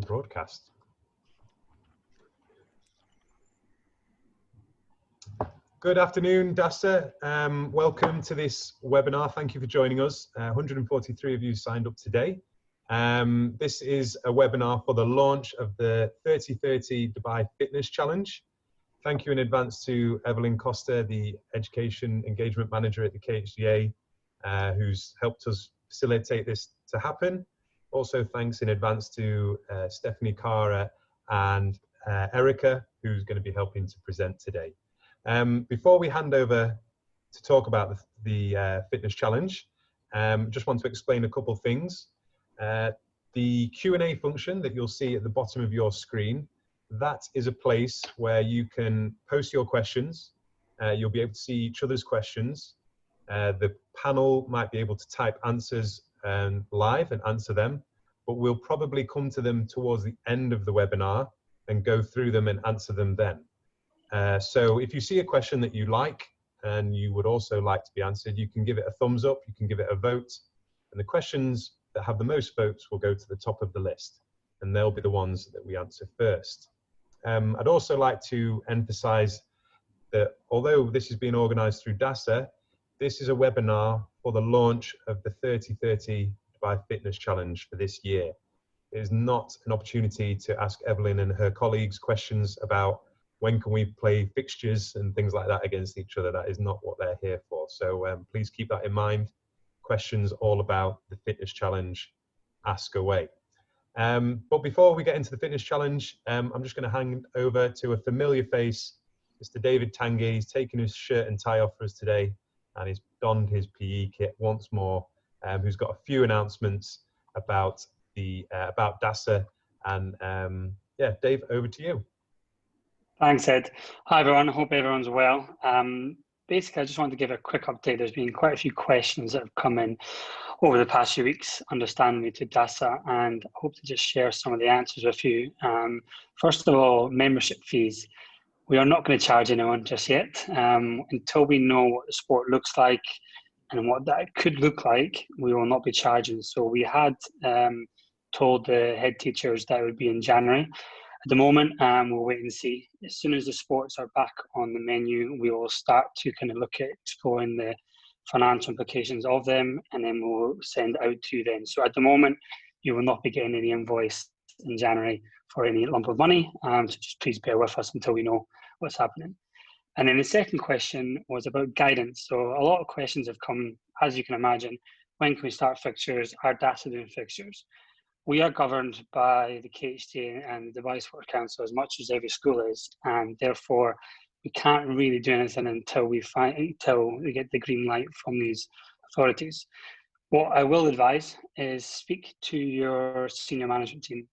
broadcast. Good afternoon, DASSA. Welcome to this webinar. Thank you for joining us. 143 of you signed up today. This is a webinar for the launch of the 3030 Dubai Fitness Challenge. Thank you in advance to Evelyn Costa, the Education Engagement Manager at the KHDA, who's helped us facilitate this to happen. Also, thanks in advance to Stephanie Cara and Erica, who's going to be helping to present today. Before we hand over to talk about the fitness challenge, just want to explain a couple of things. The Q&A function that you'll see at the bottom of your screen, that is a place where you can post your questions. You'll be able to see each other's questions. The panel might be able to type answers live and answer them, but we'll probably come to them towards the end of the webinar and go through them and answer them then. So if you see a question that you like and you would also like to be answered, you can give it a thumbs up, you can give it a vote, and the questions that have the most votes will go to the top of the list, and they'll be the ones that we answer first. I'd also like to emphasize that although this is being organized through DASSA, this is a webinar for the launch of the 3030 Dubai Fitness Challenge for this year. It is not an opportunity to ask Evelyn and her colleagues questions about when can we play fixtures and things like that against each other. That is not what they're here for. So please keep that in mind. Questions all about the fitness challenge, ask away. But before we get into the fitness challenge, I'm just going to hand over to a familiar face, Mr. David Tanguy. He's taken his shirt and tie off for us today, and he's donned his PE kit once more, who's got a few announcements about the about DASSA. And yeah, Dave, over to you. Thanks, Ed. Hi, everyone. I hope everyone's well. Basically, I just wanted to give a quick update. There's been quite a few questions that have come in over the past few weeks, understandably, to DASSA, and I hope to just share some of the answers with you. First of all, membership fees. We are not going to charge anyone just yet. Until we know what the sport looks like and what that could look like, we will not be charging. So we had told the head teachers that it would be in January. At the moment, we'll wait and see. As soon as the sports are back on the menu, we will start to kind of look at exploring the financial implications of them, and then we'll send out to them. So at the moment, you will not be getting any invoice in January for any lump of money. So just please bear with us until we know what's happening. And then the second question was about guidance. So a lot of questions have come, as you can imagine. When can we start fixtures? Are DASSA doing fixtures? We are governed by the KHDA and the Dubai Sport Council as much as every school is, and therefore we can't really do anything until we get the green light from these authorities. What I will advise is speak to your senior management team.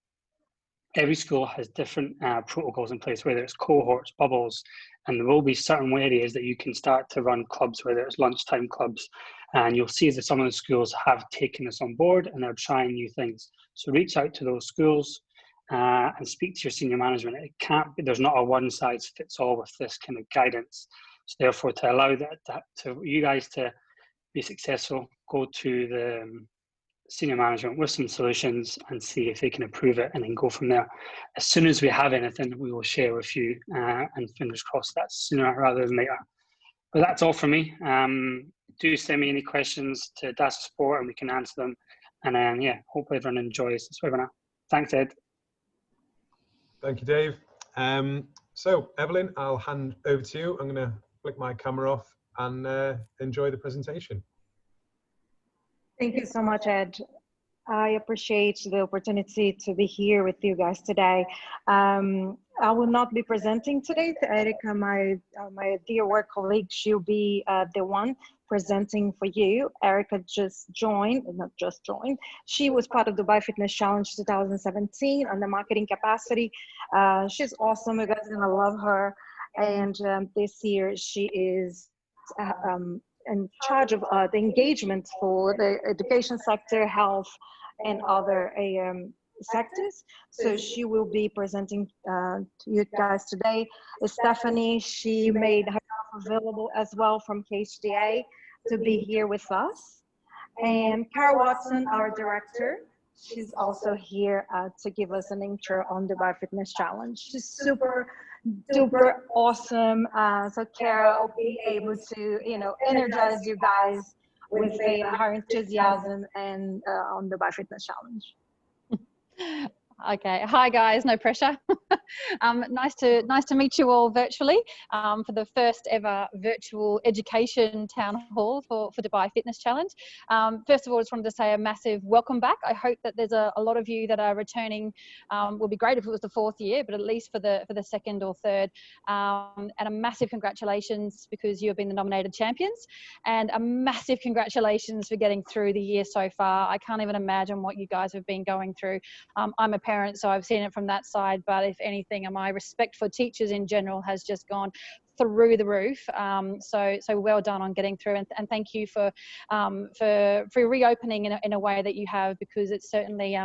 Every school has different protocols in place, whether it's cohorts, bubbles, and there will be certain areas that you can start to run clubs, whether it's lunchtime clubs. And you'll see that some of the schools have taken this on board and they're trying new things. So reach out to those schools and speak to your senior management. It can't be, there's not a one size fits all with this kind of guidance. So therefore, to allow that to you guys to be successful, go to the senior management with some solutions and see if they can approve it, and then go from there. As soon as we have anything, we will share with you, and fingers crossed that's sooner rather than later. But that's all from me. Do send me any questions to DASSA Sport and we can answer them. And then, yeah, hope everyone enjoys this webinar. Thanks, Ed. Thank you, Dave. So, Evelyn, I'll hand over to you. I'm going to flick my camera off and enjoy the presentation. Thank you so much, Ed. I appreciate the opportunity to be here with you guys today. I will not be presenting today. Erica, my dear work colleague, she'll be the one presenting for you. Erica just joined, not just joined. She was part of Dubai Fitness Challenge 2017 on the marketing capacity. She's awesome. You guys are gonna love her. And this year she is in charge of the engagement for the education sector, health, and other sectors. So she will be presenting to you guys today. Stephanie, she made herself available as well from KHDA to be here with us. And Carol Watson, our director, she's also here to give us an intro on the Dubai Fitness Challenge. She's super duper awesome. So Carol will be able to, energize you guys with her enthusiasm and on the Dubai Fitness Challenge. Okay, hi guys, no pressure. Nice to meet you all virtually for the first ever virtual education town hall for Dubai Fitness Challenge. First of all, I just wanted to say a massive welcome back. I hope that there's a lot of you that are returning. Would be great if it was the 4th year, but at least for the 2nd or 3rd. And a massive congratulations because you have been the nominated champions, and a massive congratulations for getting through the year so far. I can't even imagine what you guys have been going through. I'm a parent, so I've seen it from that side, but if anything, my respect for teachers in general has just gone through the roof. So well done on getting through, and thank you for reopening in a way that you have, because it's certainly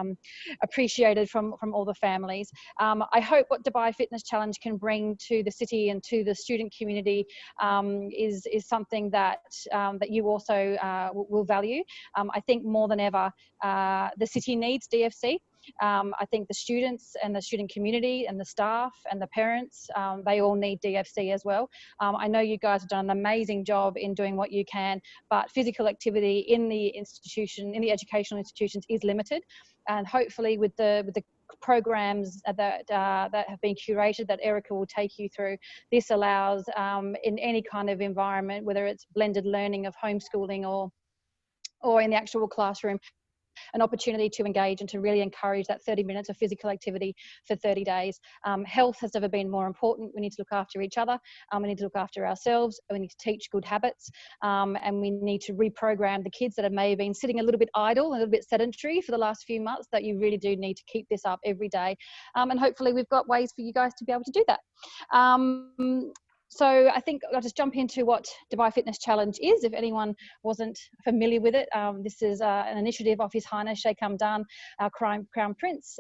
appreciated from all the families. I hope what Dubai Fitness Challenge can bring to the city and to the student community is something that you also will value. I think more than ever the city needs DFC. I think the students and the student community and the staff and the parents, they all need DFC as well. I know you guys have done an amazing job in doing what you can, but physical activity in the institution, in the educational institutions, is limited. And hopefully with the programs that have been curated that Erica will take you through, this allows in any kind of environment, whether it's blended learning of homeschooling or in the actual classroom, an opportunity to engage and to really encourage that 30 minutes of physical activity for 30 days. Health has never been more important. We need to look after each other. We need to look after ourselves. We need to teach good habits. And we need to reprogram the kids that may have been sitting a little bit idle, a little bit sedentary for the last few months, that you really do need to keep this up every day. And hopefully we've got ways for you guys to be able to do that. So I think I'll just jump into what Dubai Fitness Challenge is, if anyone wasn't familiar with it. This is an initiative of His Highness Sheikh Hamdan, our Crown Prince.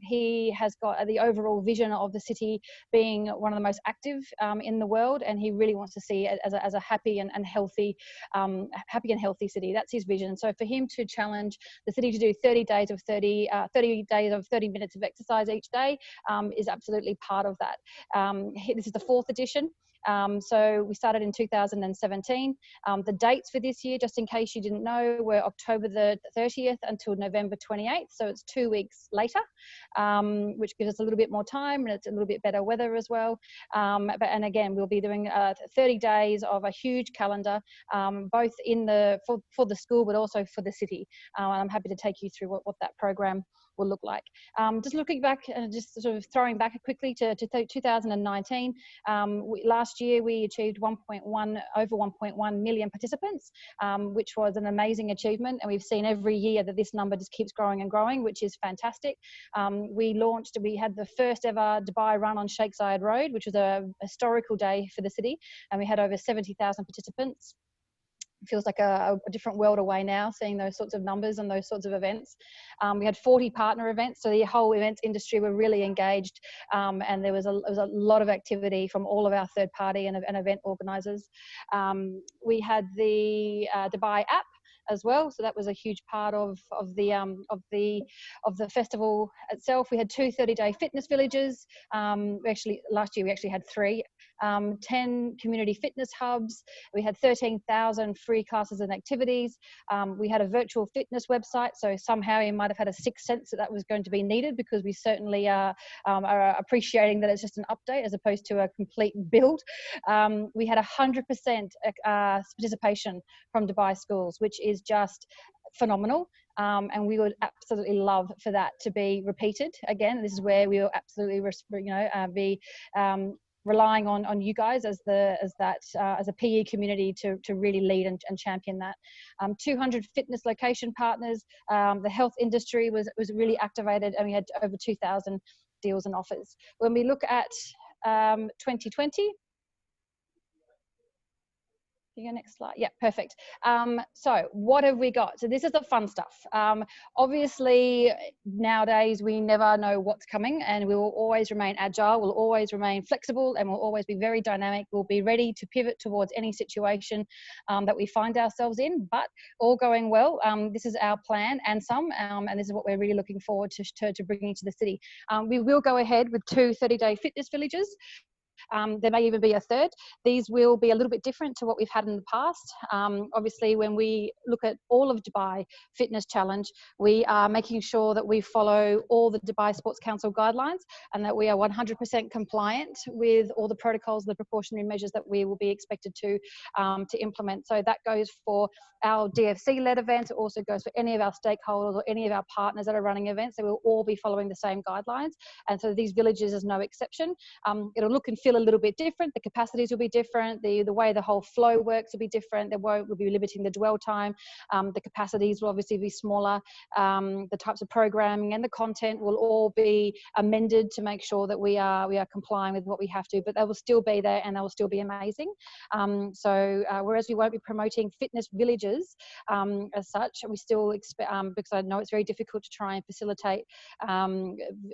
He has got the overall vision of the city being one of the most active in the world, and he really wants to see it as a happy and healthy city. That's his vision. So for him to challenge the city to do 30 days of 30 minutes of exercise each day is absolutely part of that. This is the 4th edition. So we started in 2017. The dates for this year, just in case you didn't know, were October the 30th until November 28th. So it's 2 weeks later, which gives us a little bit more time, and it's a little bit better weather as well. And again, we'll be doing 30 days of a huge calendar, both for the school, but also for the city. And I'm happy to take you through what that program will look like. Just looking back and just sort of throwing back quickly to 2019, last year we achieved over 1.1 million participants, which was an amazing achievement, and we've seen every year that this number just keeps growing and growing, which is fantastic. We had the first ever Dubai Run on Sheikh Zayed Road, which was a historical day for the city, and we had over 70,000 participants. Feels like a different world away now, seeing those sorts of numbers and those sorts of events. We had 40 partner events, so the whole events industry were really engaged, and there was a lot of activity from all of our third party and event organisers. We had the Dubai app as well, so that was a huge part of the festival itself. We had 2 30-day fitness villages. Last year we actually had 3. 10 community fitness hubs. We had 13,000 free classes and activities. We had a virtual fitness website, so somehow you might have had a sixth sense that was going to be needed, because we certainly are appreciating that it's just an update as opposed to a complete build. We had 100% participation from Dubai schools, which is just phenomenal. And we would absolutely love for that to be repeated again. This is where we will absolutely be relying on you guys as a PE community to really lead and champion that. 200 fitness location partners. The health industry was really activated, and we had over 2,000 deals and offers. When we look at 2020, Can you go next slide? Yeah, perfect. So what have we got? So this is the fun stuff. Obviously, nowadays we never know what's coming, and we will always remain agile, we'll always remain flexible, and we'll always be very dynamic. We'll be ready to pivot towards any situation that we find ourselves in, but all going well, this is our plan and some, and this is what we're really looking forward to bringing to the city. We will go ahead with 2 30-day fitness villages. There may even be a third. These will be a little bit different to what we've had in the past. Obviously, when we look at all of Dubai Fitness Challenge, we are making sure that we follow all the Dubai Sports Council guidelines and that we are 100% compliant with all the protocols, the precautionary measures that we will be expected to implement. So that goes for our DFC-led events. It also goes for any of our stakeholders or any of our partners that are running events. They will all be following the same guidelines. And so these villages is no exception. It'll look and feel a little bit different. The capacities will be different. The way the whole flow works will be different. We'll be limiting the dwell time. The capacities will obviously be smaller. The types of programming and the content will all be amended to make sure that we are complying with what we have to, but they will still be there and they will still be amazing. Whereas we won't be promoting fitness villages as such, we still expect, because I know it's very difficult to try and facilitate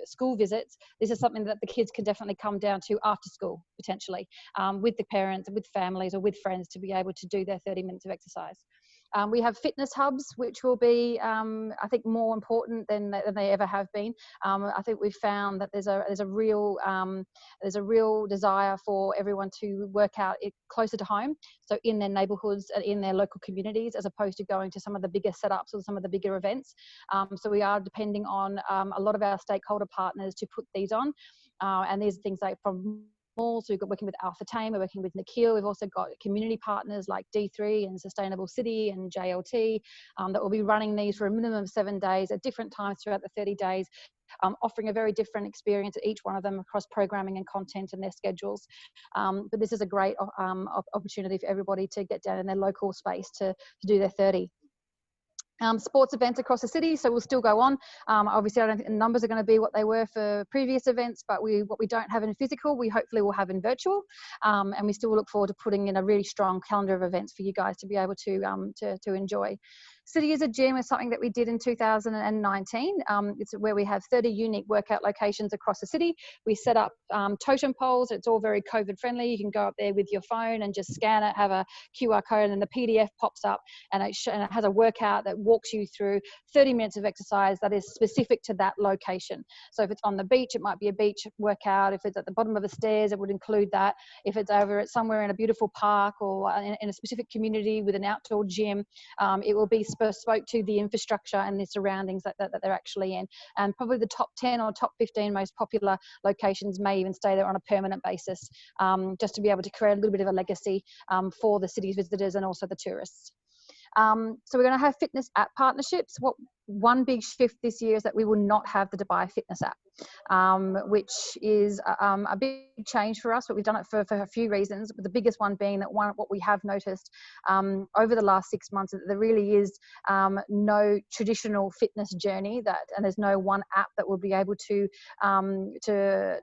school visits, this is something that the kids can definitely come down to after school, potentially, with the parents, with families or with friends to be able to do their 30 minutes of exercise. We have fitness hubs, which will be, I think, more important than they ever have been. I think we've found that there's a real desire for everyone to work out it closer to home, so in their neighbourhoods and in their local communities, as opposed to going to some of the bigger setups or some of the bigger events. So we are depending on a lot of our stakeholder partners to put these on, and these are things like from so we've got working with Alpha Tame, we're working with Nikhil. We've also got community partners like D3 and Sustainable City and JLT that will be running these for a minimum of 7 days at different times throughout the 30 days, offering a very different experience at each one of them across programming and content and their schedules. But this is a great opportunity for everybody to get down in their local space to do their 30. Sports events across the city, so we'll still go on. Obviously, I don't think the numbers are going to be what they were for previous events, but what we don't have in physical, we hopefully will have in virtual. And we still look forward to putting in a really strong calendar of events for you guys to be able to enjoy. City as a Gym is something that we did in 2019. It's where we have 30 unique workout locations across the city. We set up totem poles. It's all very COVID friendly. You can go up there with your phone and just scan it, have a QR code, and the PDF pops up, and it has a workout that walks you through 30 minutes of exercise that is specific to that location. So if it's on the beach, it might be a beach workout. If it's at the bottom of the stairs, it would include that. If it's over at somewhere in a beautiful park or in a specific community with an outdoor gym, it will be bespoke to the infrastructure and the surroundings that they're actually in. And probably the top 10 or top 15 most popular locations may even stay there on a permanent basis, just to be able to create a little bit of a legacy for the city's visitors and also the tourists. So we're going to have fitness app partnerships. One big shift this year is that we will not have the Dubai Fitness app, which is a big change for us, but we've done it for a few reasons. But the biggest one being that what we have noticed over the last 6 months is that there really is no traditional fitness journey and there's no one app that will be able to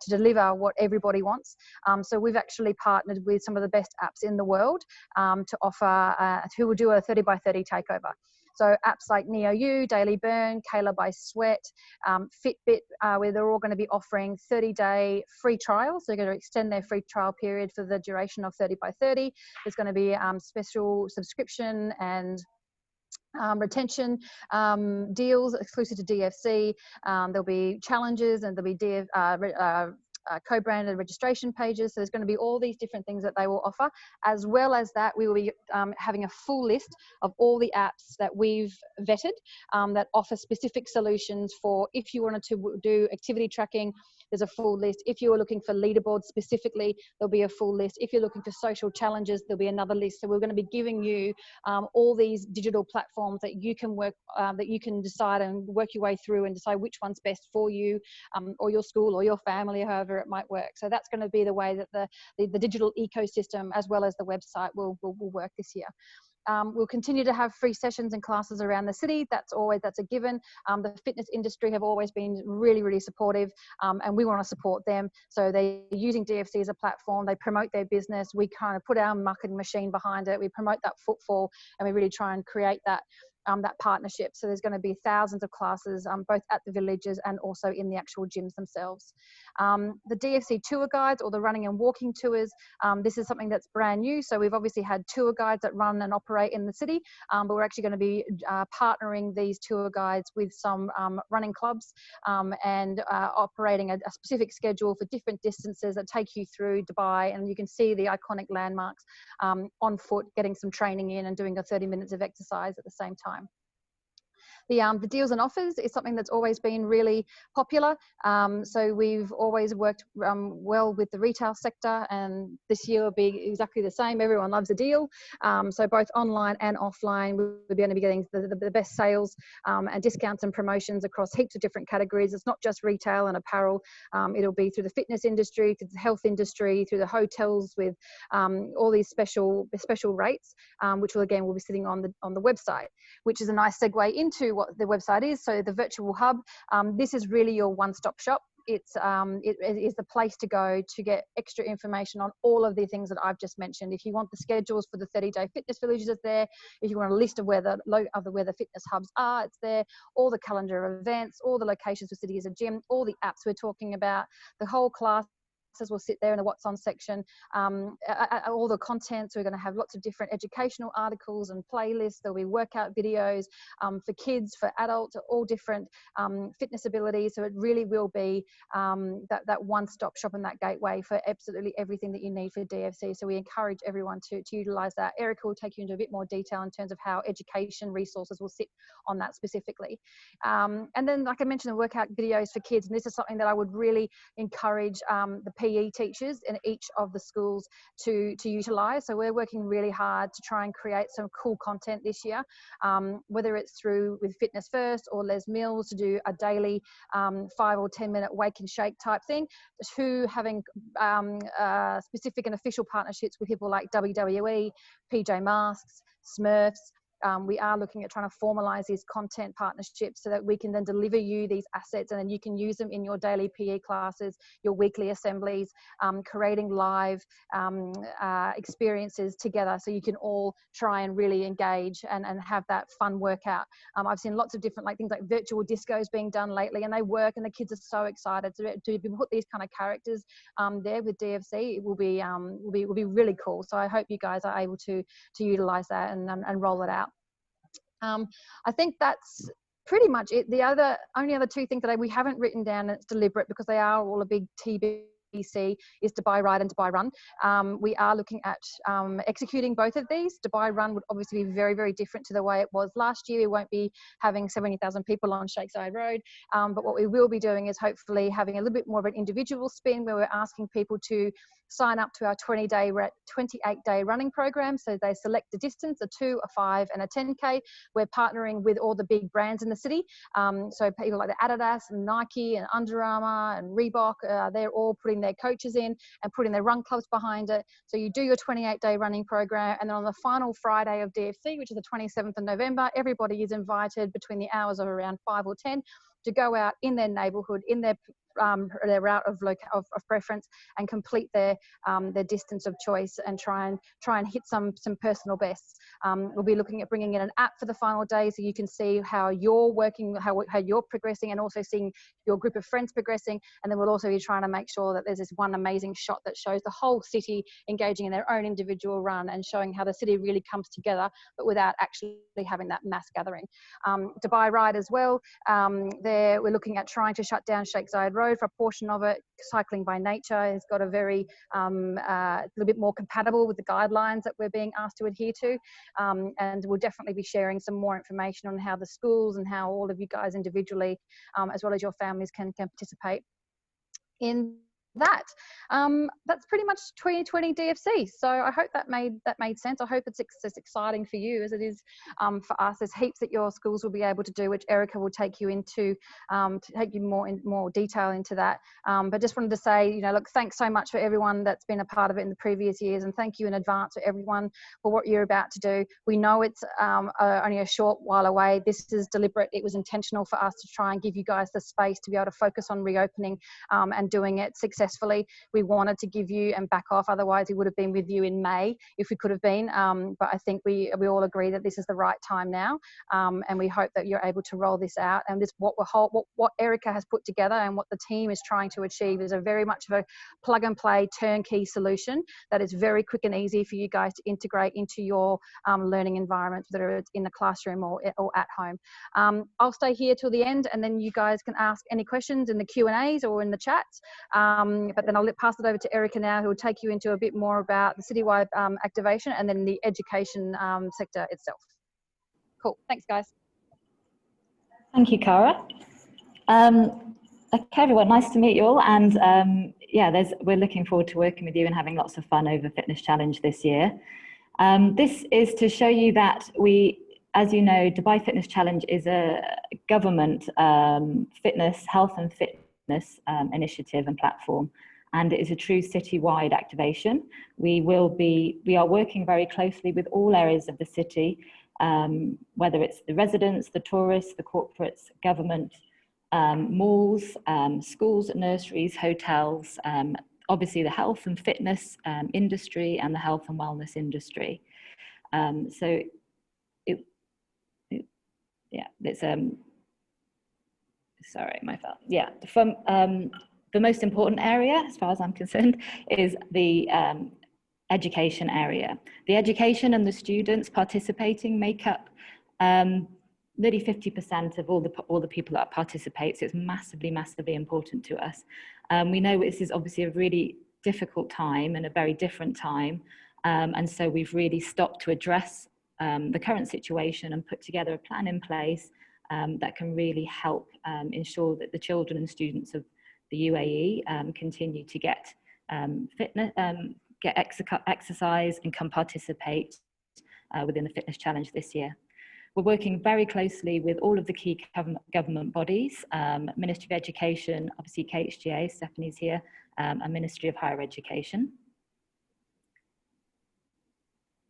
deliver what everybody wants. So we've actually partnered with some of the best apps in the world to offer, who will do a 30 by 30 takeover. So apps like NeoU, Daily Burn, Kayla by Sweat, Fitbit, where they're all going to be offering 30-day free trials. So they're going to extend their free trial period for the duration of 30 by 30. There's going to be special subscription and retention deals exclusive to DFC. There'll be challenges and there'll be co-branded registration pages. So there's going to be all these different things that they will offer. As well as that, we will be having a full list of all the apps that we've vetted that offer specific solutions for if you wanted to do activity tracking. There's a full list. If you are looking for leaderboards specifically, there'll be a full list. If you're looking for social challenges, there'll be another list. So we're going to be giving you all these digital platforms that you can that you can decide and work your way through and decide which one's best for you or your school or your family, or however it might work. So that's going to be the way that the digital ecosystem as well as the website will work this year. We'll continue to have free sessions and classes around the city. That's a given. The fitness industry have always been really, really supportive, and we want to support them. So they're using DFC as a platform. They promote their business. We kind of put our marketing machine behind it. We promote that footfall, and we really try and create that partnership. So there's going to be thousands of classes, both at the villages and also in the actual gyms themselves. The DFC tour guides, or the running and walking tours, this is something that's brand new. So we've obviously had tour guides that run and operate in the city, but we're actually going to be partnering these tour guides with some running clubs and operating a specific schedule for different distances that take you through Dubai, and you can see the iconic landmarks on foot, getting some training in and doing a 30 minutes of exercise at the same time. The deals and offers is something that's always been really popular. So we've always worked well with the retail sector, and this year will be exactly the same. Everyone loves a deal. So both online and offline, we're going to be getting the best sales and discounts and promotions across heaps of different categories. It's not just retail and apparel. It'll be through the fitness industry, through the health industry, through the hotels with all these special rates, which will be sitting on the website, which is a nice segue into what the website is. So the virtual hub, this is really your one-stop shop. It is the place to go to get extra information on all of the things that I've just mentioned. If you want the schedules for the 30-day fitness villages, it's there. If you want a list of where the fitness hubs are, it's there. All the calendar of events, all the locations for City as a Gym, all the apps we're talking about, the whole class will sit there in the what's on section, all the content. So we're going to have lots of different educational articles and playlists. There'll be workout videos for kids, for adults, all different fitness abilities. So it really will be that one-stop shop and that gateway for absolutely everything that you need for DFC. So we encourage everyone to utilize that. Erica will take you into a bit more detail in terms of how education resources will sit on that specifically. And then, like I mentioned, the workout videos for kids, and this is something that I would really encourage the PE teachers in each of the schools to utilize. So we're working really hard to try and create some cool content this year, whether it's through with Fitness First or Les Mills to do a daily 5 or 10 minute wake and shake type thing, to having specific and official partnerships with people like WWE, PJ Masks, Smurfs. We are looking at trying to formalize these content partnerships so that we can then deliver you these assets, and then you can use them in your daily PE classes, your weekly assemblies, creating live experiences together so you can all try and really engage and have that fun workout. I've seen lots of different things like virtual discos being done lately, and they work, and the kids are so excited to put these kind of characters there with DFC. It will be really cool. So I hope you guys are able to utilize that and roll it out. I think that's pretty much it. The only other two things that we haven't written down, and it's deliberate because they are all a big TBC, is Dubai Ride and Dubai Run. We are looking at executing both of these. Dubai Run would obviously be very, very different to the way it was last year. We won't be having 70,000 people on Sheikh Zayed Road, but what we will be doing is hopefully having a little bit more of an individual spin, where we're asking people to sign up to our 28-day running program. So they select a distance, a 2, a 5 and a 10K. We're partnering with all the big brands in the city. So people like the Adidas and Nike and Under Armour and Reebok, they're all putting their coaches in and putting their run clubs behind it. So you do your 28-day running program, and then on the final Friday of DFC, which is the 27th of November, everybody is invited between the hours of around 5 or 10 to go out in their neighbourhood, in their route of preference, and complete their distance of choice and try and hit some personal bests. We'll be looking at bringing in an app for the final day, so you can see how you're working, how you're progressing, and also seeing your group of friends progressing. And then we'll also be trying to make sure that there's this one amazing shot that shows the whole city engaging in their own individual run and showing how the city really comes together, but without actually having that mass gathering. Dubai Ride as well. There we're looking at trying to shut down Sheikh Zayed Road for a portion of it. Cycling by Nature has got a very a little bit more compatible with the guidelines that we're being asked to adhere to, and we'll definitely be sharing some more information on how the schools and how all of you guys individually, as well as your families, can participate in that. That's pretty much 2020 DFC. So I hope that made sense. I hope it's as exciting for you as it is for us. There's heaps that your schools will be able to do, which Erica will take you into, to take you more detail into that. But just wanted to say, you know, look, thanks so much for everyone that's been a part of it in the previous years, and thank you in advance for everyone for what you're about to do. We know it's only a short while away. This is deliberate. It was intentional for us to try and give you guys the space to be able to focus on reopening and doing it successfully. We wanted to give you and back off, otherwise we would have been with you in May if we could have been. But I think we all agree that this is the right time now, and we hope that you're able to roll this out. And this what Erica has put together and what the team is trying to achieve is a very much of a plug and play turnkey solution that is very quick and easy for you guys to integrate into your learning environment, whether it's in the classroom or at home. I'll stay here till the end, and then you guys can ask any questions in the Q&As or in the chats. But then I'll pass it over to Erica now, who will take you into a bit more about the citywide activation and then the education sector itself. Cool, thanks guys. Thank you, Cara. Okay, everyone, nice to meet you all. And yeah, we're looking forward to working with you and having lots of fun over Fitness Challenge this year. This is to show you that as you know, Dubai Fitness Challenge is a government health and fitness initiative and platform, and it is a true citywide activation. We are working very closely with all areas of the city, whether it's the residents, the tourists, the corporates, government, malls, schools, nurseries, hotels, obviously the health and fitness industry and the health and wellness industry. Sorry, my fault. Yeah, the most important area, as far as I'm concerned, is the education area. The education and the students participating make up nearly 50% of all the people that participate. So it's massively, massively important to us. We know this is obviously a really difficult time and a very different time. And so we've really stopped to address the current situation and put together a plan in place that can really help ensure that the children and students of the UAE continue to get fitness, get exercise and can participate within the Fitness Challenge this year. We're working very closely with all of the key government bodies, Ministry of Education, obviously KHDA, Stephanie's here, and Ministry of Higher Education.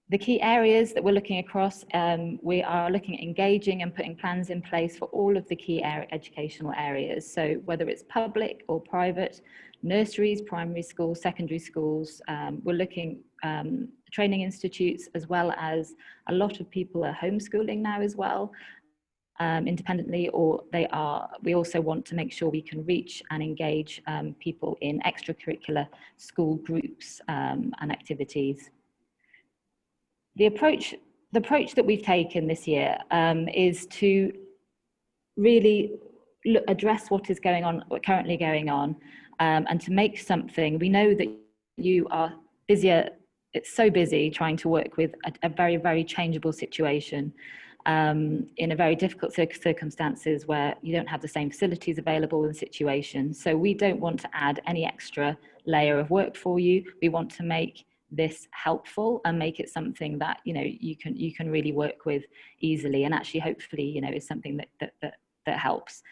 The key areas that we're looking across, we are looking at engaging and putting plans in place for all of the key educational areas. So whether it's public or private, nurseries, primary schools, secondary schools, we're looking training institutes, as well as a lot of people are homeschooling now as well, independently, or we also want to make sure we can reach and engage people in extracurricular school groups and activities. The approach that we've taken this year is to really address what is currently going on, and to make something. We know that you are busier. It's so busy trying to work with a very, very changeable situation in a very difficult circumstances where you don't have the same facilities available in situations. So we don't want to add any extra layer of work for you. We want to make this helpful and make it something that you can really work with easily, and actually hopefully is something that helps.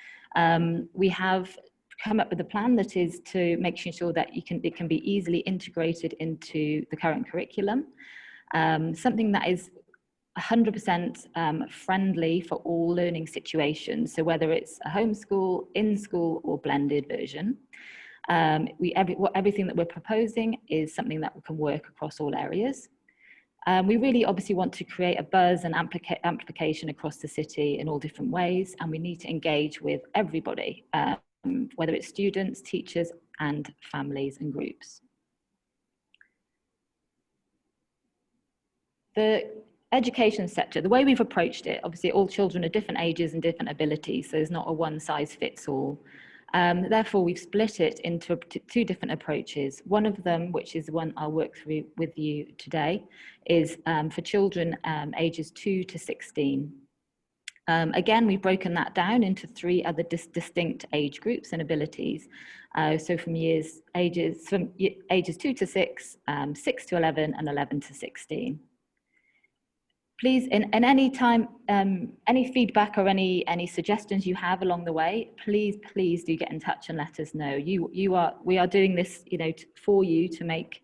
We have come up with a plan that is to make sure that it can be easily integrated into the current curriculum, something that is 100% friendly for all learning situations. So whether it's a homeschool, in-school or blended version, everything that we're proposing is something that can work across all areas. We really obviously want to create a buzz and amplification across the city in all different ways, and we need to engage with everybody, whether it's students, teachers and families and groups. The education sector, the way we've approached it, obviously all children are different ages and different abilities, so there's not a one size fits all. Therefore, we've split it into two different approaches. One of them, which is the one I'll work through with you today, is for children ages 2 to 16. Again, we've broken that down into 3 other distinct age groups and abilities. So from ages 2 to 6, 6 to 11, and 11 to 16. Please, in any time, any feedback or any suggestions you have along the way, please do get in touch and let us know. We are doing this, for you, to make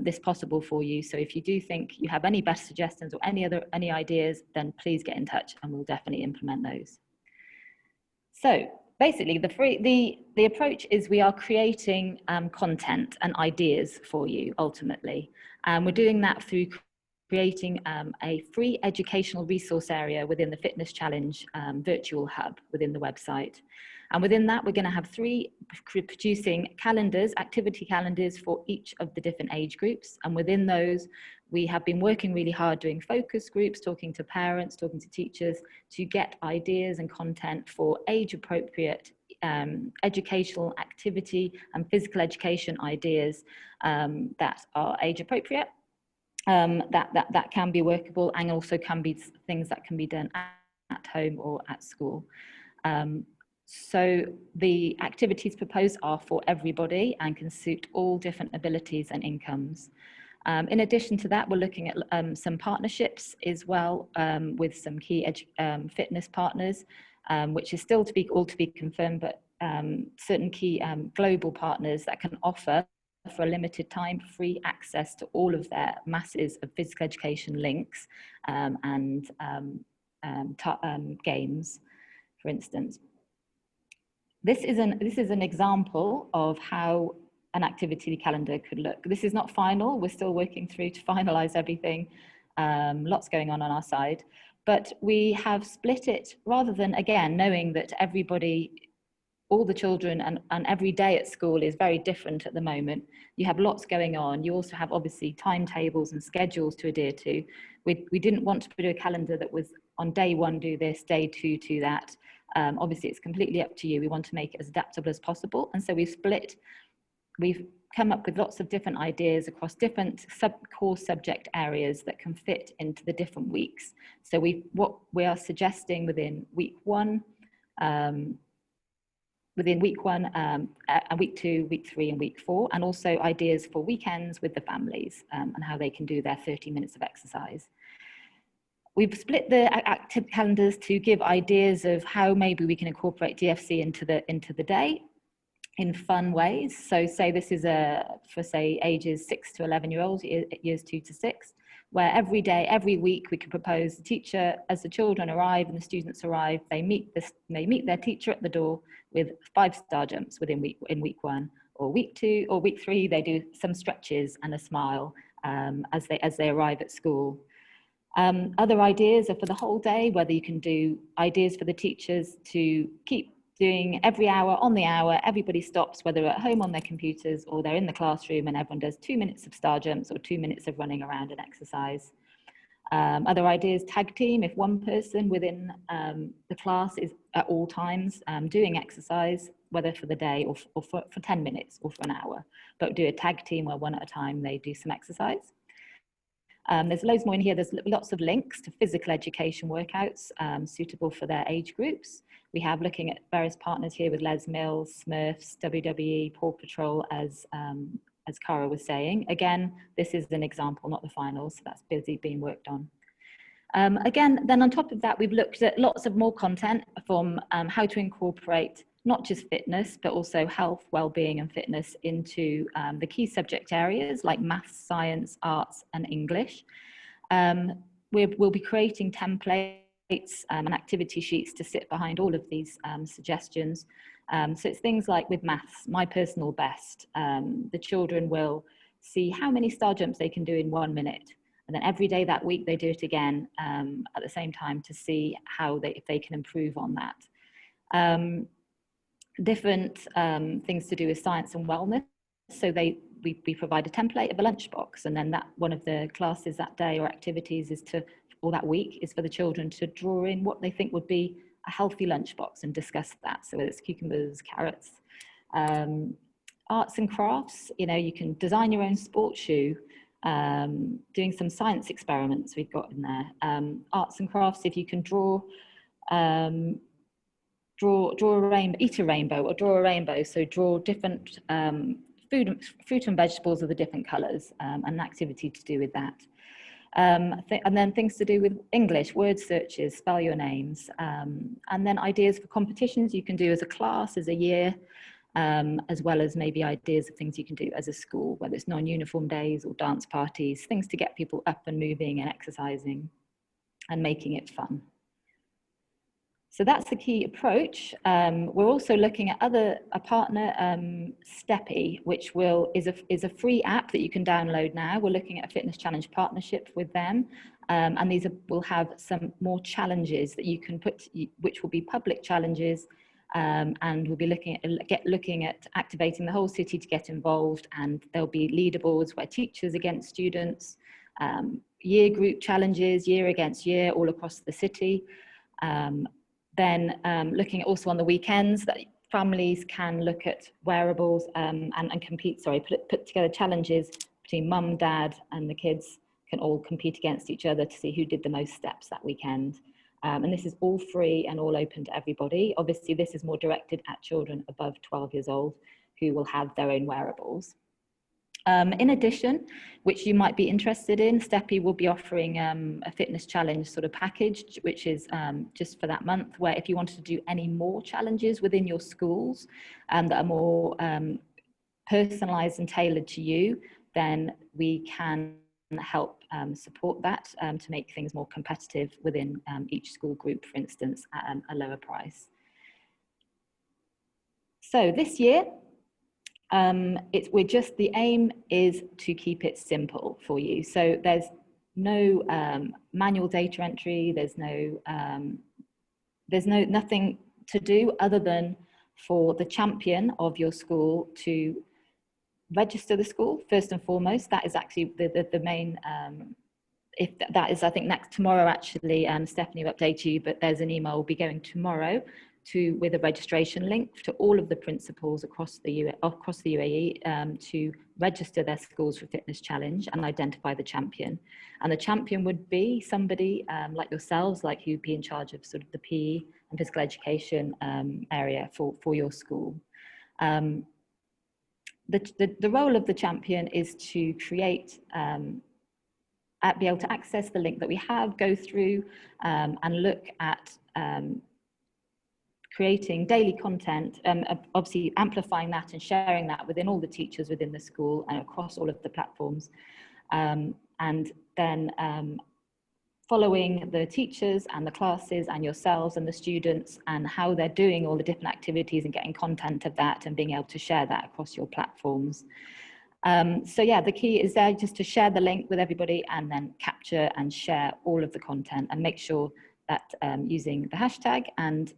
this possible for you. So if you do think you have any best suggestions or any ideas, then please get in touch and we'll definitely implement those. So basically, the approach is we are creating content and ideas for you ultimately, and we're doing that through creating a free educational resource area within the Fitness Challenge virtual hub within the website. And within that, we're going to have 3 producing calendars, activity calendars for each of the different age groups. And within those, we have been working really hard doing focus groups, talking to parents, talking to teachers to get ideas and content for age appropriate educational activity and physical education ideas that are age appropriate. That can be workable and also can be things that can be done at home or at school. So the activities proposed are for everybody and can suit all different abilities and incomes. In addition to that, we're looking at some partnerships as well with some key fitness partners, which is still to be confirmed, but certain key global partners that can offer for a limited time free access to all of their masses of physical education links and games, for instance. This is an example of how an activity calendar could look. This is not final. We're still working through to finalize everything. Lots going on our side, but we have split it rather than, again, knowing that everybody, all the children and every day at school is very different at the moment. You have lots going on. You also have obviously timetables and schedules to adhere to. We didn't want to put a calendar that was on day 1 do this, day 2 do that. Obviously it's completely up to you. We want to make it as adaptable as possible. And so we've come up with lots of different ideas across different core subject areas that can fit into the different weeks. So what we are suggesting within week 1, and week 2, week 3, and week 4, and also ideas for weekends with the families and how they can do their 30 minutes of exercise. We've split the active calendars to give ideas of how maybe we can incorporate DFC into the day in fun ways. So say this is for say ages 6 to 11-year-olds, years 2 to 6, where every day, every week we can propose the teacher, as the children arrive and the students arrive, they meet their teacher at the door with 5-star jumps in week 1, or week 2 or week 3 they do some stretches and a smile as they arrive at school. Other ideas are for the whole day, whether you can do ideas for the teachers to keep doing every hour on the hour, everybody stops, whether at home on their computers or they're in the classroom, and everyone does 2 minutes of star jumps or 2 minutes of running around and exercise. Other ideas, tag team, if one person within the class is at all times doing exercise, whether for the day or for 10 minutes or for an hour, but do a tag team where one at a time they do some exercise. There's loads more in here. There's lots of links to physical education workouts suitable for their age groups. We have looking at various partners here with Les Mills, Smurfs, WWE, Paw Patrol, as Cara was saying. Again, this is an example, not the final, so that's busy being worked on. Again, then on top of that, we've looked at lots of more content from how to incorporate not just fitness, but also health, well-being and fitness into the key subject areas like maths, science, arts and English. We'll be creating templates and activity sheets to sit behind all of these suggestions. So it's things like with maths, my personal best. The children will see how many star jumps they can do in 1 minute. And then every day that week they do it again at the same time to see if they can improve on that. Different things to do with science and wellness. So we provide a template of a lunchbox, and then that one of the classes that day or activities or that week is for the children to draw in what they think would be a healthy lunchbox and discuss that. So whether it's cucumbers, carrots, arts and crafts, you can design your own sports shoe, doing some science experiments we've got in there. Arts and crafts, if you can draw draw a rainbow, eat a rainbow, or draw a rainbow. So draw different fruit and vegetables of the different colours, and an activity to do with that. And then things to do with English, word searches, spell your names, and then ideas for competitions you can do as a class, as a year, as well as maybe ideas of things you can do as a school, whether it's non-uniform days or dance parties, things to get people up and moving and exercising and making it fun. So that's the key approach. We're also looking at a partner, Steppy, which is a free app that you can download now. We're looking at a fitness challenge partnership with them, and these will have some more challenges that you can put, which will be public challenges, and we'll be looking at activating the whole city to get involved. And there'll be leaderboards where teachers against students, year group challenges, year against year, all across the city. Then looking also on the weekends that families can look at wearables and compete, put together challenges between mum, dad and the kids can all compete against each other to see who did the most steps that weekend. And this is all free and all open to everybody. Obviously, this is more directed at children above 12 years old who will have their own wearables. In addition, which you might be interested in, Steppy will be offering a fitness challenge sort of package, which is just for that month, where if you wanted to do any more challenges within your schools that are more personalised and tailored to you, then we can help support that to make things more competitive within each school group, for instance, at a lower price. So this year, the aim is to keep it simple for you. So there's no manual data entry. There's nothing to do other than for the champion of your school to register the school first and foremost. That is actually the main. If that is, I think tomorrow actually, Stephanie will update you. But there's an email will be going tomorrow with a registration link to all of the principals across the UAE to register their schools for Fitness Challenge and identify the champion. And the champion would be somebody like yourselves, like who'd be in charge of sort of the PE and physical education area for your school. The role of the champion is to create, be able to access the link that we have, go through and look at creating daily content, obviously amplifying that and sharing that within all the teachers within the school and across all of the platforms. And then following the teachers and the classes and yourselves and the students and how they're doing all the different activities and getting content of that and being able to share that across your platforms. So yeah, the key is there just to share the link with everybody and then capture and share all of the content and make sure that using the hashtag and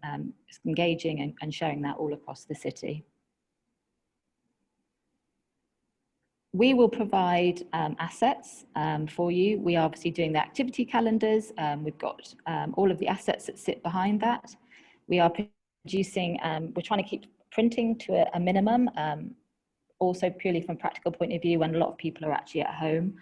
engaging and sharing that all across the city. We will provide assets for you. We are obviously doing the activity calendars. We've got all of the assets that sit behind that. We are producing, we're trying to keep printing to a minimum, also purely from a practical point of view when a lot of people are actually at home.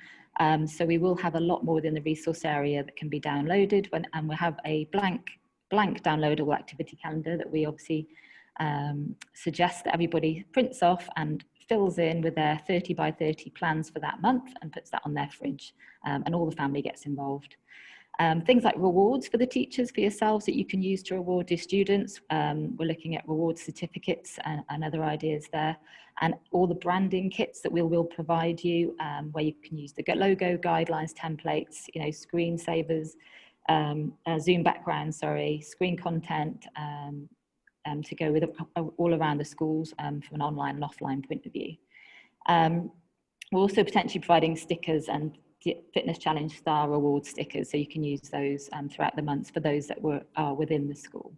So we will have a lot more within the resource area that can be downloaded and we'll have a blank downloadable activity calendar that we obviously suggest that everybody prints off and fills in with their 30 by 30 plans for that month and puts that on their fridge, and all the family gets involved. Things like rewards for the teachers, for yourselves, that you can use to reward your students. We're looking at reward certificates and other ideas there, and all the branding kits that we will provide you, where you can use the logo, guidelines, templates, screensavers, Zoom background, screen content, to go with all around the schools from an online and offline point of view. We're also potentially providing stickers and Fitness Challenge Star Reward stickers, so you can use those throughout the months for those that are within the school.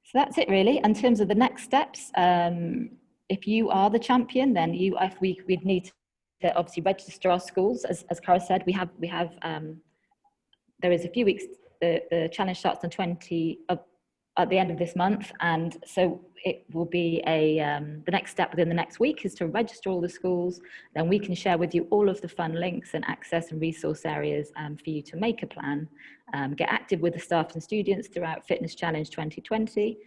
So that's it really. In terms of the next steps, if you are the champion, then we'd need to obviously register our schools. As Cara said, we have there is a few weeks. The challenge starts on at the end of this month, and so it will be the next step within the next week is to register all the schools. Then we can share with you all of the fun links and access and resource areas for you to make a plan, get active with the staff and students throughout Fitness Challenge 2020,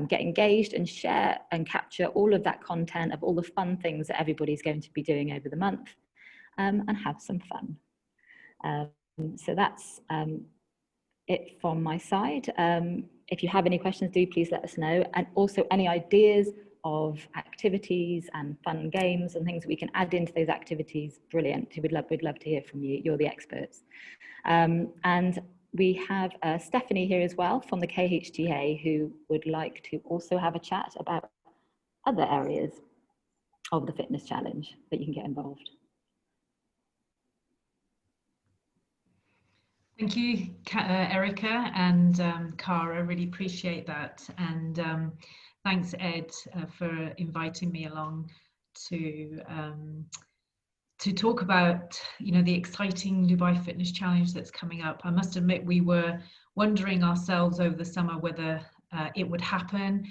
get engaged and share and capture all of that content of all the fun things that everybody's going to be doing over the month, and have some fun. So that's it from my side. If you have any questions, do please let us know. And also any ideas of activities and fun games and things that we can add into those activities, brilliant. We'd love to hear from you. You're the experts. And we have Stephanie here as well from the KHDA, who would like to also have a chat about other areas of the fitness challenge that you can get involved. Thank you, Erica and Cara, really appreciate that. And thanks, Ed, for inviting me along to talk about, the exciting Dubai Fitness Challenge that's coming up. I must admit, we were wondering ourselves over the summer whether it would happen.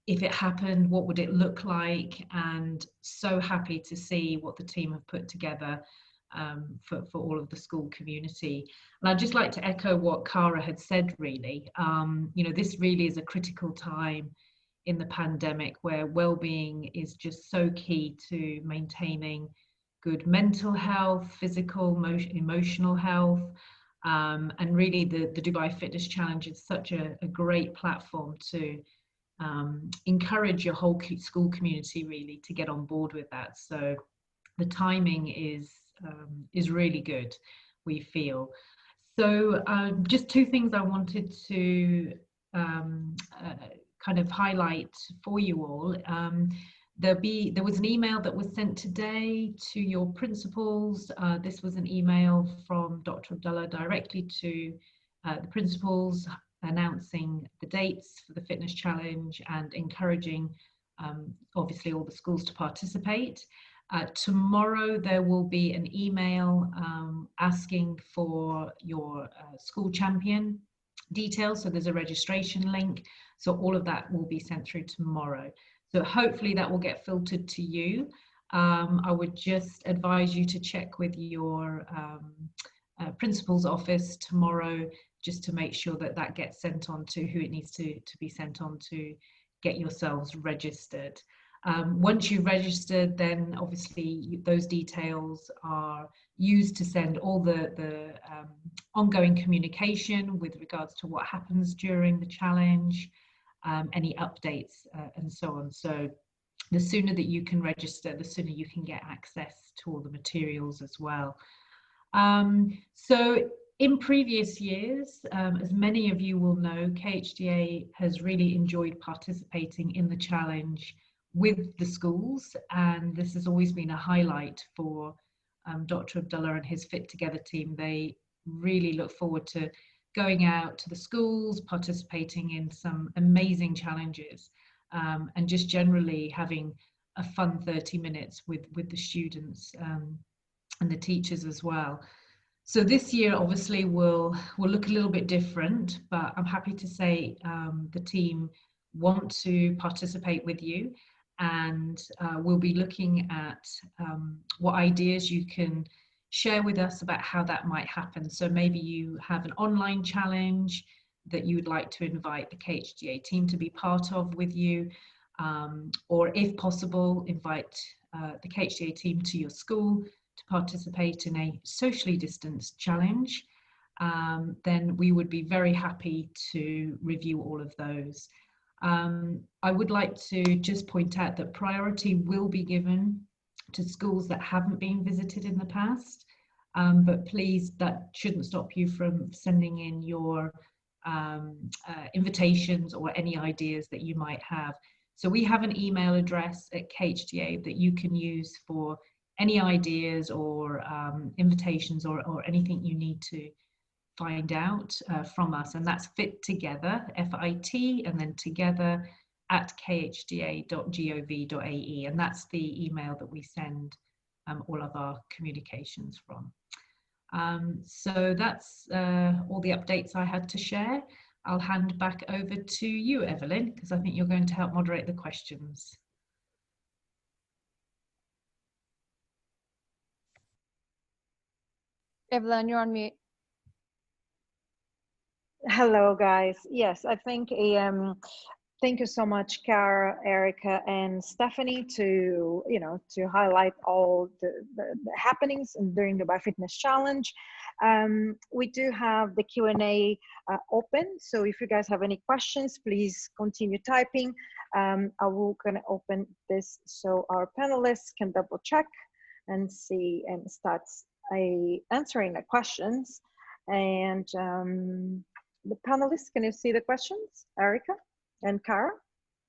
If it happened, what would it look like? And so happy to see what the team have put together for all of the school community. And I'd just like to echo what Cara had said, really. This really is a critical time in the pandemic where well-being is just so key to maintaining good mental health, physical, emotional health. And really the Dubai Fitness Challenge is such a great platform to encourage your whole school community really to get on board with that. So the timing is really good, we feel. So just two things I wanted to kind of highlight for you all. There was an email that was sent today to your principals. This was an email from Dr. Abdullah directly to the principals, announcing the dates for the fitness challenge and encouraging obviously all the schools to participate. Tomorrow there will be an email asking for your school champion details. So there's a registration link. So all of that will be sent through tomorrow. So hopefully that will get filtered to you. I would just advise you to check with your principal's office tomorrow, just to make sure that that gets sent on to who it needs to be sent on to get yourselves registered. Once you've registered, then obviously those details are used to send all the ongoing communication with regards to what happens during the challenge, any updates and so on. So the sooner that you can register, the sooner you can get access to all the materials as well. So in previous years, as many of you will know, KHDA has really enjoyed participating in the challenge with the schools, and this has always been a highlight for Dr. Abdullah and his Fit Together team. They really look forward to going out to the schools, participating in some amazing challenges, and just generally having a fun 30 minutes with the students and the teachers as well. So this year obviously will look a little bit different, but I'm happy to say the team want to participate with you. And we'll be looking at what ideas you can share with us about how that might happen. So maybe you have an online challenge that you would like to invite the KHDA team to be part of with you, or if possible, invite the KHDA team to your school to participate in a socially distanced challenge. Then we would be very happy to review all of those. I would like to just point out that priority will be given to schools that haven't been visited in the past, but please, that shouldn't stop you from sending in your invitations or any ideas that you might have. So we have an email address at KHDA that you can use for any ideas or invitations or anything you need to find out from us, and that's fit together, FIT, and then together at khda.gov.ae, and that's the email that we send all of our communications from. So that's all the updates I had to share. I'll hand back over to you, Evelyn, because I think you're going to help moderate the questions. Evelyn, you're on mute. Hello, guys. Yes, I think thank you so much, Cara, Erica, and Stephanie to highlight all the happenings during the BioFitness Challenge. We do have the Q&A open, so if you guys have any questions, please continue typing. I will gonna open this so our panelists can double check and see and start answering the questions. And the panelists, can you see the questions, Erica and Cara?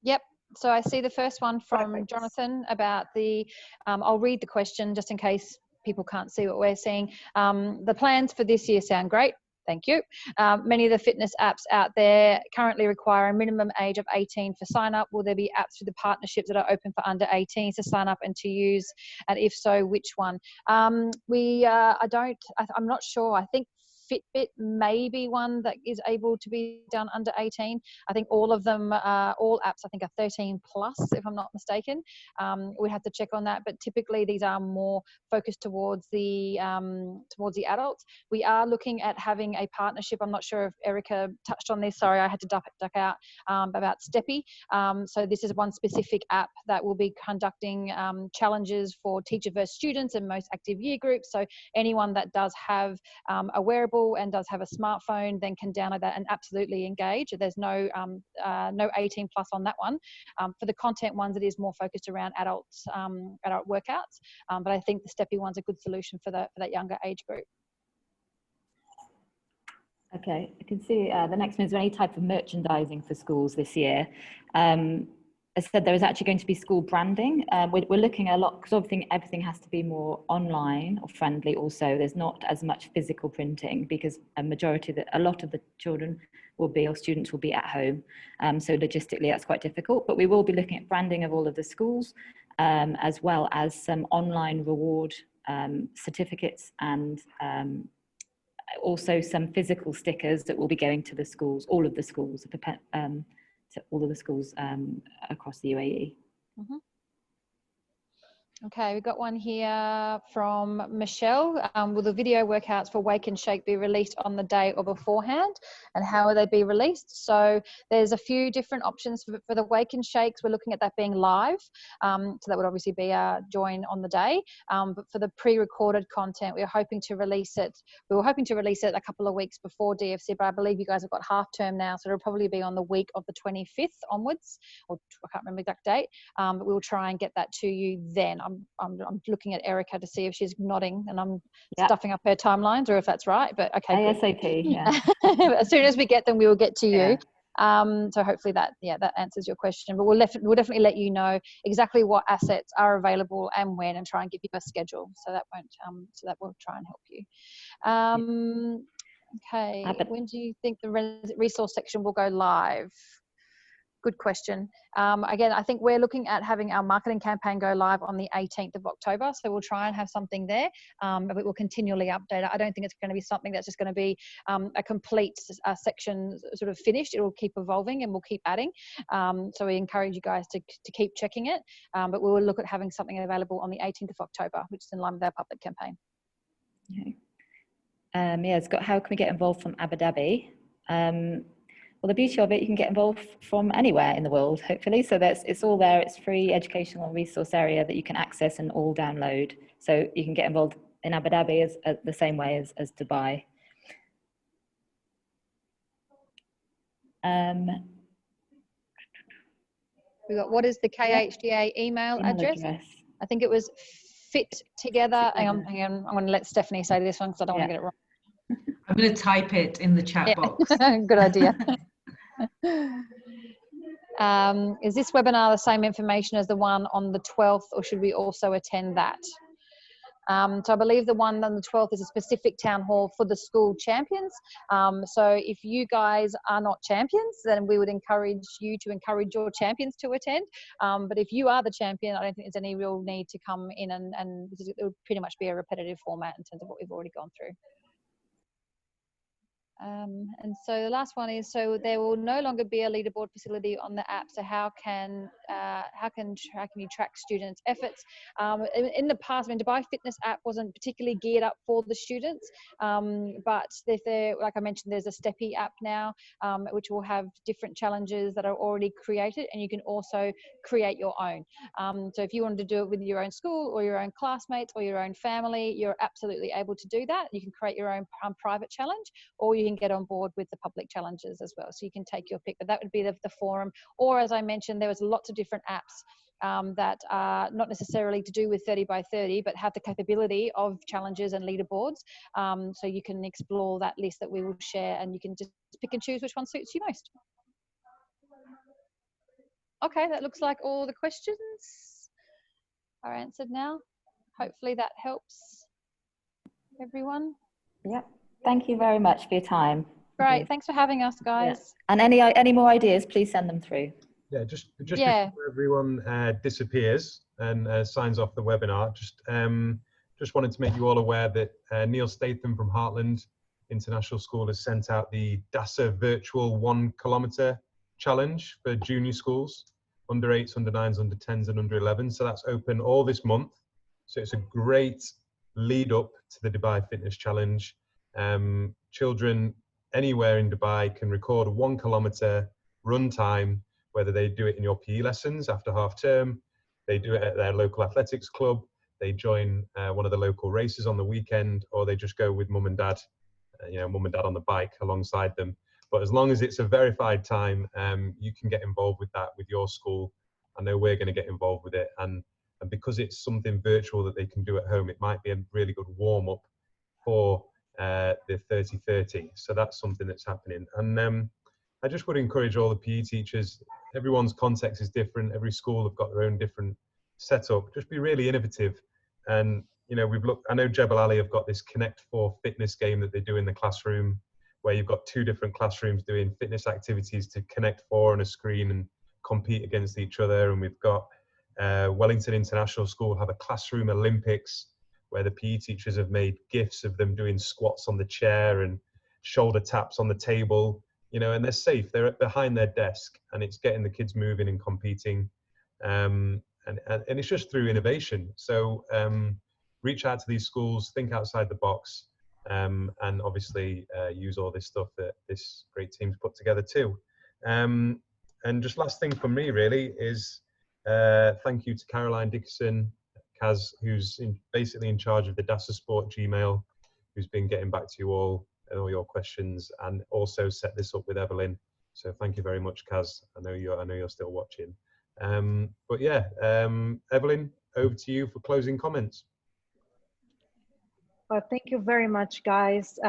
Yep. So I see the first one from Perfect. Jonathan about the, I'll read the question just in case people can't see what we're seeing. The plans for this year sound great. Thank you. Many of the fitness apps out there currently require a minimum age of 18 for sign up. Will there be apps through the partnerships that are open for under 18s to sign up and to use? And if so, which one? I'm not sure. I think Fitbit may be one that is able to be done under 18. I think all of them, all apps, I think are 13 plus, if I'm not mistaken. We have to check on that, but typically these are more focused towards the adults. We are looking at having a partnership. I'm not sure if Erica touched on this. Sorry, I had to duck out about Steppy. So this is one specific app that will be conducting challenges for teacher versus students and most active year groups. So anyone that does have a wearable and does have a smartphone then can download that and absolutely engage. There's no 18 plus on that one. For the content ones, it is more focused around adult workouts, but I think the Steppy one's a good solution for that younger age group. Okay, I can see the next one is any type of merchandising for schools this year. As I said, there is actually going to be school branding. We're looking a lot, because obviously everything has to be more online or friendly also. There's not as much physical printing because a lot of the children will be, or students will be at home. So logistically, that's quite difficult. But we will be looking at branding of all of the schools, as well as some online reward certificates and also some physical stickers that will be going to the schools, all of the schools, to all of the schools across the UAE. Mm-hmm. Okay, we've got one here from Michelle. Will the video workouts for Wake and Shake be released on the day or beforehand? And how will they be released? So there's a few different options for the Wake and Shakes. We're looking at that being live. So that would obviously be a join on the day. But for the pre-recorded content, we were hoping to release it a couple of weeks before DFC, but I believe you guys have got half term now. So it'll probably be on the week of the 25th onwards, or I can't remember the exact date. But we'll try and get that to you then. I'm looking at Erica to see if she's nodding and I'm stuffing up her timelines, or if that's right, but okay. ASAP, yeah. As soon as we get them, we will get to you. So hopefully that answers your question, but we'll definitely let you know exactly what assets are available and when, and try and give you a schedule. So that will try and help you. Okay, when do you think the resource section will go live? Good question. Again, I think we're looking at having our marketing campaign go live on the 18th of October. So we'll try and have something there, but we'll continually update it. I don't think it's going to be something that's just going to be a complete section sort of finished. It will keep evolving and we'll keep adding. So we encourage you guys to keep checking it, but we will look at having something available on the 18th of October, which is in line with our public campaign. Okay. It's got how can we get involved from Abu Dhabi? Well, the beauty of it, you can get involved from anywhere in the world, hopefully. So it's all there. It's free educational resource area that you can access and all download. So you can get involved in Abu Dhabi as the same way as Dubai. We got, what is the KHDA email address? I think it was fit together. Hang on. I'm going to let Stephanie say this one because I don't want to get it wrong. I'm going to type it in the chat box. Good idea. Is this webinar the same information as the one on the 12th, or should we also attend that? So I believe the one on the 12th is a specific town hall for the school champions. So if you guys are not champions, then we would encourage you to encourage your champions to attend. But if you are the champion, I don't think there's any real need to come in, and it would pretty much be a repetitive format in terms of what we've already gone through. And so the last one is, so there will no longer be a leaderboard facility on the app. So how can you track students' efforts? In the past, I mean, Dubai Fitness app wasn't particularly geared up for the students, but if they're, like I mentioned, there's a Steppy app now, which will have different challenges that are already created, and you can also create your own. So if you wanted to do it with your own school or your own classmates or your own family, you're absolutely able to do that. You can create your own private challenge, or you can get on board with the public challenges as well. So you can take your pick, but that would be the forum. Or as I mentioned, there was lots of different apps that are not necessarily to do with 30 by 30, but have the capability of challenges and leaderboards. So you can explore that list that we will share, and you can just pick and choose which one suits you most. Okay, that looks like all the questions are answered now. Hopefully that helps everyone. Yep. Thank you very much for your time. Great. Thanks for having us, guys. Yeah. And any more ideas, please send them through. Yeah, just before everyone disappears and signs off the webinar, just wanted to make you all aware that Neil Statham from Heartland International School has sent out the DASSA virtual 1 kilometre challenge for junior schools, under 8s, under 9s, under 10s and under 11s. So that's open all this month. So it's a great lead up to the Dubai Fitness Challenge. Children anywhere in Dubai can record a 1 kilometre run time, whether they do it in your PE lessons after half term, they do it at their local athletics club, they join one of the local races on the weekend, or they just go with mum and dad, mum and dad on the bike alongside them. But as long as it's a verified time, you can get involved with that with your school. I know we're going to get involved with it. And because it's something virtual that they can do at home, it might be a really good warm up for the 30-30. So that's something that's happening. And I just would encourage all the PE teachers, everyone's context is different. Every school have got their own different setup. Just be really innovative. And, I know Jebel Ali have got this Connect 4 fitness game that they do in the classroom, where you've got 2 different classrooms doing fitness activities to Connect 4 on a screen and compete against each other. And we've got Wellington International School have a classroom Olympics, where the PE teachers have made GIFs of them doing squats on the chair and shoulder taps on the table, and they're safe. They're behind their desk, and it's getting the kids moving and competing. And it's just through innovation. So reach out to these schools, think outside the box, and obviously use all this stuff that this great team's put together too. And just last thing from me really is thank you to Caroline Dickerson, Kaz, who's basically in charge of the DASSA Sport Gmail, who's been getting back to you all and all your questions, and also set this up with Evelyn. So thank you very much, Kaz. I know you're still watching. But yeah, Evelyn, over to you for closing comments. Well, thank you very much, guys.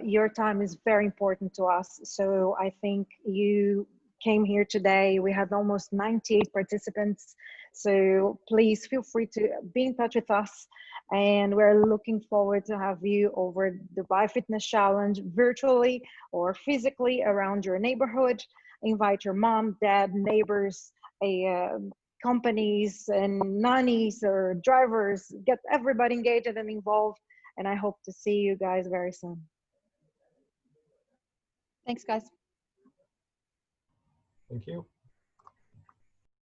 Your time is very important to us. So I think you came here today. We had almost 98 participants. So please feel free to be in touch with us. And we're looking forward to have you over the Dubai Fitness Challenge virtually or physically around your neighborhood. Invite your mom, dad, neighbors, companies and nannies or drivers. Get everybody engaged and involved. And I hope to see you guys very soon. Thanks, guys. Thank you.